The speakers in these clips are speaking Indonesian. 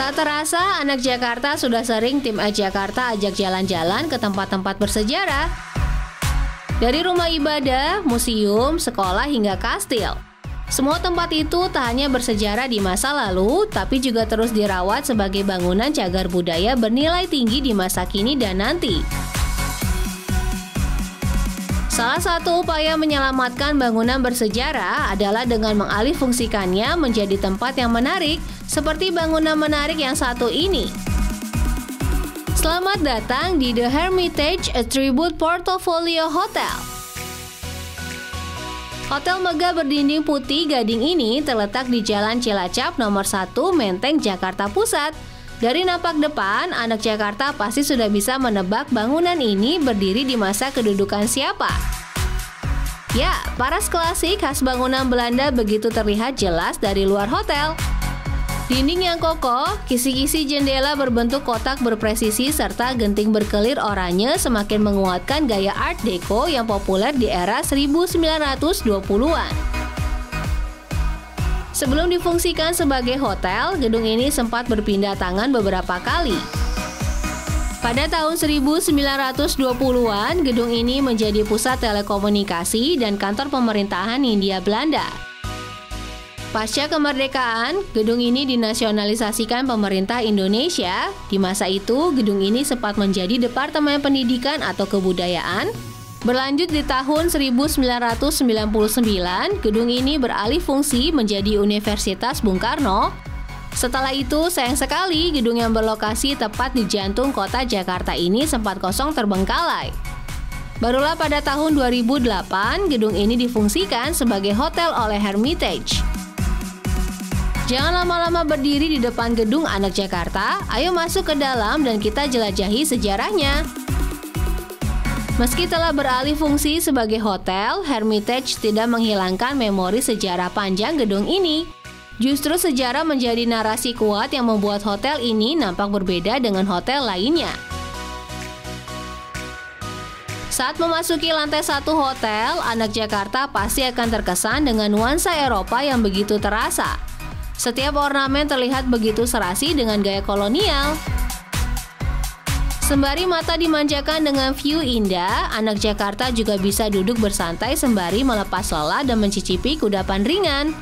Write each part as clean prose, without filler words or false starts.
Tak terasa, anak Jakarta sudah sering tim Jakarta ajak jalan-jalan ke tempat-tempat bersejarah. Dari rumah ibadah, museum, sekolah hingga kastil. Semua tempat itu tak hanya bersejarah di masa lalu, tapi juga terus dirawat sebagai bangunan cagar budaya bernilai tinggi di masa kini dan nanti. Salah satu upaya menyelamatkan bangunan bersejarah adalah dengan mengalihfungsikannya menjadi tempat yang menarik, seperti bangunan menarik yang satu ini. Selamat datang di The Hermitage, a Tribute Portfolio Hotel. Hotel megah berdinding putih Gading ini terletak di Jalan Cilacap nomor 1 Menteng, Jakarta Pusat. Dari napak depan, anak Jakarta pasti sudah bisa menebak bangunan ini berdiri di masa kedudukan siapa. Ya, paras klasik khas bangunan Belanda begitu terlihat jelas dari luar hotel. Dinding yang kokoh, kisi-kisi jendela berbentuk kotak berpresisi serta genting berkelir oranye semakin menguatkan gaya Art Deco yang populer di era 1920-an. Sebelum difungsikan sebagai hotel, gedung ini sempat berpindah tangan beberapa kali. Pada tahun 1920-an, gedung ini menjadi pusat telekomunikasi dan kantor pemerintahan Hindia Belanda. Pasca kemerdekaan, gedung ini dinasionalisasikan pemerintah Indonesia. Di masa itu, gedung ini sempat menjadi Departemen Pendidikan atau Kebudayaan. Berlanjut di tahun 1999, gedung ini beralih fungsi menjadi Universitas Bung Karno. Setelah itu, sayang sekali gedung yang berlokasi tepat di jantung kota Jakarta ini sempat kosong terbengkalai. Barulah pada tahun 2008, gedung ini difungsikan sebagai hotel oleh Hermitage. Jangan lama-lama berdiri di depan gedung anak Jakarta, ayo masuk ke dalam dan kita jelajahi sejarahnya. Meski telah beralih fungsi sebagai hotel, Hermitage tidak menghilangkan memori sejarah panjang gedung ini. Justru sejarah menjadi narasi kuat yang membuat hotel ini nampak berbeda dengan hotel lainnya. Saat memasuki lantai 1 hotel, anak Jakarta pasti akan terkesan dengan nuansa Eropa yang begitu terasa. Setiap ornamen terlihat begitu serasi dengan gaya kolonial. Sembari mata dimanjakan dengan view indah, anak Jakarta juga bisa duduk bersantai sembari melepas lelah dan mencicipi kudapan ringan.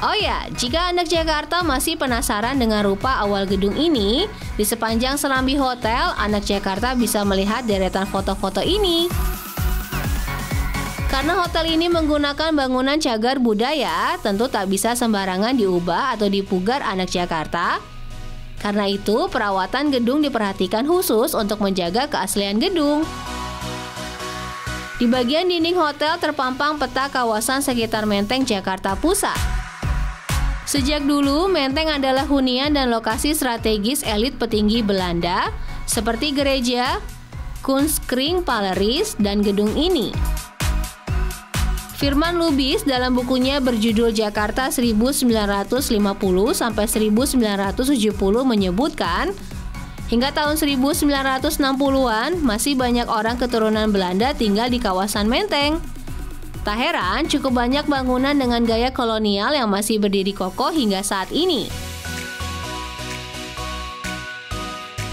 Oh ya, jika anak Jakarta masih penasaran dengan rupa awal gedung ini, di sepanjang serambi hotel, anak Jakarta bisa melihat deretan foto-foto ini. Karena hotel ini menggunakan bangunan cagar budaya, tentu tak bisa sembarangan diubah atau dipugar anak Jakarta. Karena itu, perawatan gedung diperhatikan khusus untuk menjaga keaslian gedung. Di bagian dinding hotel terpampang peta kawasan sekitar Menteng, Jakarta Pusat. Sejak dulu, Menteng adalah hunian dan lokasi strategis elit petinggi Belanda, seperti gereja, Kunstskring Paleis, dan gedung ini. Firman Lubis dalam bukunya berjudul Jakarta 1950-1970 menyebutkan, hingga tahun 1960-an masih banyak orang keturunan Belanda tinggal di kawasan Menteng. Tak heran cukup banyak bangunan dengan gaya kolonial yang masih berdiri kokoh hingga saat ini.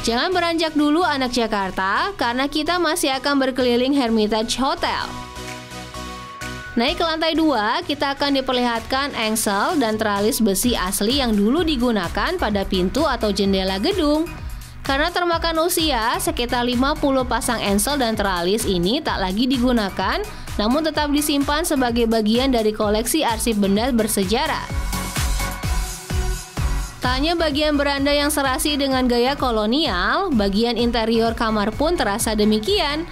Jangan beranjak dulu anak Jakarta, karena kita masih akan berkeliling Hermitage Hotel. Naik ke lantai 2, kita akan diperlihatkan engsel dan teralis besi asli yang dulu digunakan pada pintu atau jendela gedung. Karena termakan usia, sekitar 50 pasang engsel dan teralis ini tak lagi digunakan, namun tetap disimpan sebagai bagian dari koleksi arsip benda bersejarah. Tak hanya bagian beranda yang serasi dengan gaya kolonial, bagian interior kamar pun terasa demikian.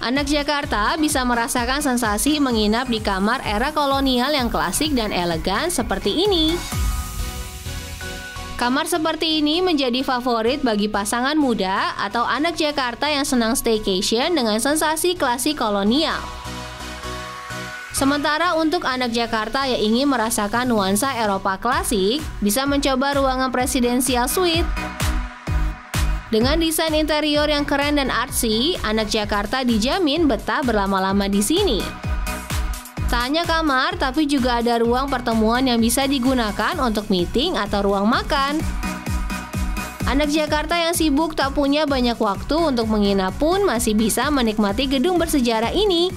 Anak Jakarta bisa merasakan sensasi menginap di kamar era kolonial yang klasik dan elegan seperti ini. Kamar seperti ini menjadi favorit bagi pasangan muda atau anak Jakarta yang senang staycation dengan sensasi klasik kolonial. Sementara untuk anak Jakarta yang ingin merasakan nuansa Eropa klasik, bisa mencoba ruangan presidensial suite. Dengan desain interior yang keren dan artsy, anak Jakarta dijamin betah berlama-lama di sini. Tak hanya kamar, tapi juga ada ruang pertemuan yang bisa digunakan untuk meeting atau ruang makan. Anak Jakarta yang sibuk tak punya banyak waktu untuk menginap pun masih bisa menikmati gedung bersejarah ini.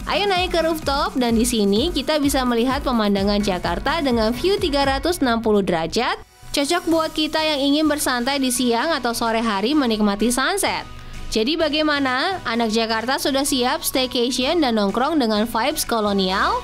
Ayo naik ke rooftop dan di sini kita bisa melihat pemandangan Jakarta dengan view 360 derajat. Cocok buat kita yang ingin bersantai di siang atau sore hari menikmati sunset. Jadi bagaimana? Anak Jakarta sudah siap staycation dan nongkrong dengan vibes kolonial?